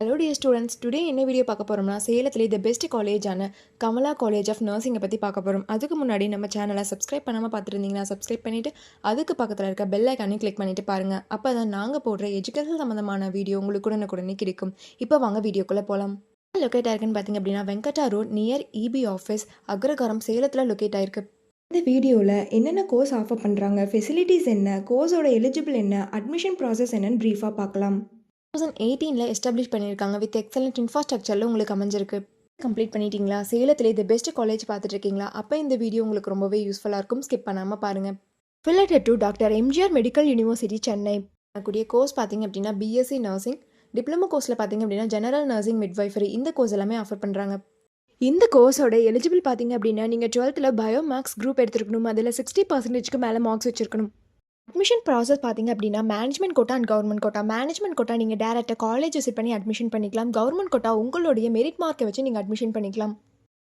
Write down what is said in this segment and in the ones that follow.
Hello dear students, today என்ன video பார்க்க போகிறோம்னா சேலத்திலே த பெஸ்ட் காலேஜான கமலா காலேஜ் ஆஃப் நர்சிங்கை பற்றி பார்க்க போகிறோம். அதுக்கு முன்னாடி நம்ம சேனலை சப்ஸ்கிரைப் பண்ணாமல் பார்த்துருந்தீங்கன்னா சப்ஸ்கிரைப் பண்ணிவிட்டு அதுக்கு பக்கத்தில் இருக்க பெல் ஐக்கானையும் கிளிக் பண்ணிவிட்டு பாருங்கள். அப்போ தான் நாங்கள் போடுற எஜுகேஷன் சம்மந்தமான வீடியோ உங்களுக்கு உடனுக்குடனே கிடைக்கும். இப்போ வாங்க வீடியோக்குள்ளே போகலாம். லொக்கேட் ஆயிருக்குன்னு பார்த்தீங்க அப்படின்னா Venkata road near EB office Agraharam சேலத்தில் லொக்கேட் ஆயிருக்கு. இந்த வீடியோவில் என்னென்ன கோர்ஸ் ஆஃபர் பண்ணுறாங்க, ஃபெசிலிட்டிஸ் என்ன, கோர்ஸோட எலிஜிபிள் என்ன, அட்மிஷன் ப்ராசஸ் என்னன்னு ப்ரீஃபாக பார்க்கலாம். 2018 எஸ்டாப்ளிஷ் பண்ணியிருக்காங்க. வித் எக்ஸலண்ட் இன்ஃப்ராஸ்ட்ரக்சரில் உங்களுக்கு அமைஞ்சிருக்கு. கம்ப்ளீட் பண்ணிட்டீங்களா? சேலத்திலே தி பெஸ்ட் காலேஜ் பார்த்துட்டு இருக்கீங்களா? அப்போ இந்த வீடியோ உங்களுக்கு ரொம்பவே யூஸ்ஃபுல்லாக இருக்கும். ஸ்கிப் பண்ணாமல் பாருங்கள். Affiliated to doctor MGR medical university Chennai கூடிய கோர்ஸ் பார்த்தீங்க அப்படின்னா பிஎஸ்சி நர்சிங், டிப்ளமோ கோர்ஸில் பார்த்தீங்க அப்படின்னா ஜெனரல் நர்சிங் மிட்வைஃபரி, இந்த கோர்ஸ் எல்லாமே ஆஃபர் பண்ணுறாங்க. இந்த கோர்ஸோட எலிஜிபிள் பார்த்தீங்க அப்படின்னா நீங்கள் 12th பயோ மேக்ஸ் குரூப் எடுத்துருக்கணும். அதில் 60% மேலே மார்க்ஸ் வச்சிருக்கணும். அட்மிஷன் ப்ராசஸ் பார்த்தீங்க அப்படின்னா management quota and government quota. Management quota நீங்கள் டேரெக்டாக காலேஜ் விசிட் பண்ணி அட்மிஷன் பண்ணிக்கலாம். கவர்மெண்ட் கோட்டா உங்களுடைய மெரிட் மார்க்கை வச்சு நீங்கள் அட்மிஷன் பண்ணிக்கலாம்.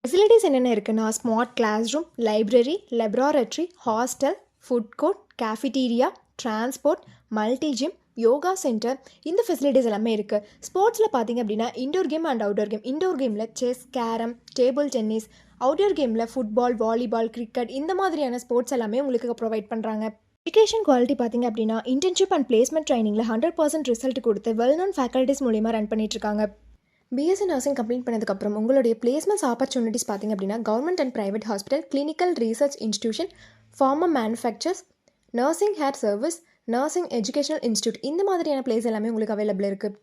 ஃபெசிலிட்டிஸ் என்னென்ன இருக்குன்னா smart class room, library, laboratory, hostel, food court, cafeteria, transport, multi gym, yoga centre, இந்த ஃபெசிலிட்டிஸ் எல்லாமே இருக்குது. ஸ்போர்ட்ஸில் பார்த்தீங்க அப்படின்னா indoor game and outdoor game. Indoor கேமில் chess, carrom, table tennis, outdoor கேமில் ஃபுட்பால், வாலிபால், கிரிக்கெட், இந்த மாதிரியான ஸ்போர்ட்ஸ் எல்லாமே உங்களுக்கு ப்ரொவைட் பண்ணுறாங்க. எஜுகேஷன் குவாலிட்டி பார்த்தீங்க அப்படின்னா இன்டர்ன்ஷிப் அண்ட் பிளேஸ்மெண்ட் ட்ரைனிங்கில் 100% ரிசல்ட் கொடுத்து வெல் நோன் ஃபேக்கல்ட்டிஸ் மூலிமா ரன் பண்ணிட்டுருக்காங்க. பிஎஸ்சி நர்சிங் கம்ப்ளீட் பண்ணதுக்கப்புறம் உங்களுடைய பிளேஸ்மெண்ட்ஸ் ஆப்பர்ச்சுனிட்டிஸ் பார்த்தீங்க அப்படின்னா government and private hospital, clinical research institution, pharma manufacturers, nursing hair service, nursing educational institute, இந்த மாதிரியான பிளேஸ் எல்லாமே உங்களுக்கு அவைலபிள் இருக்குது.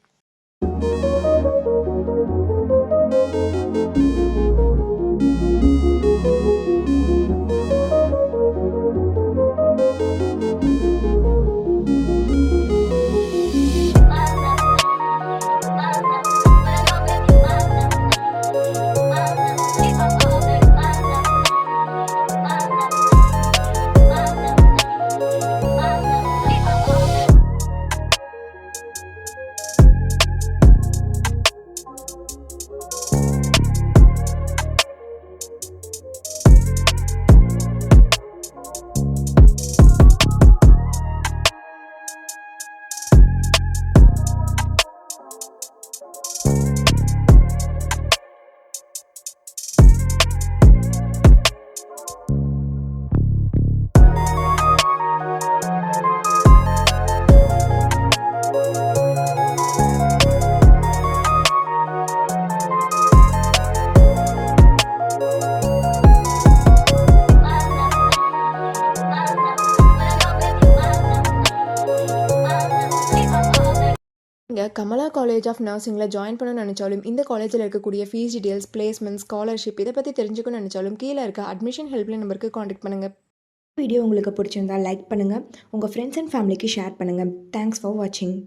நீங்கள் கமலா காலேஜ் ஆஃப் நர்சிங்கில் ஜாயின் பண்ணணும்னு நினச்சாலும், இந்த காலேஜில் இருக்கக்கூடிய ஃபீஸ் டீடைல்ஸ், பிளேஸ்மெண்ட், ஸ்காலர்ஷிப், இதை பற்றி தெரிஞ்சுக்கணும்னு நினச்சாலும் கீழே இருக்க அட்மிஷன் ஹெல்ப்லைன் நம்பருக்கு காண்டாக்ட் பண்ணுங்கள். வீடியோ உங்களுக்கு பிடிச்சிருந்தால் லைக் பண்ணுங்கள், உங்கள் ஃப்ரெண்ட்ஸ் அண்ட் ஃபேமிலிக்கு ஷேர் பண்ணுங்கள். தேங்க்ஸ் ஃபார் வாட்சிங்.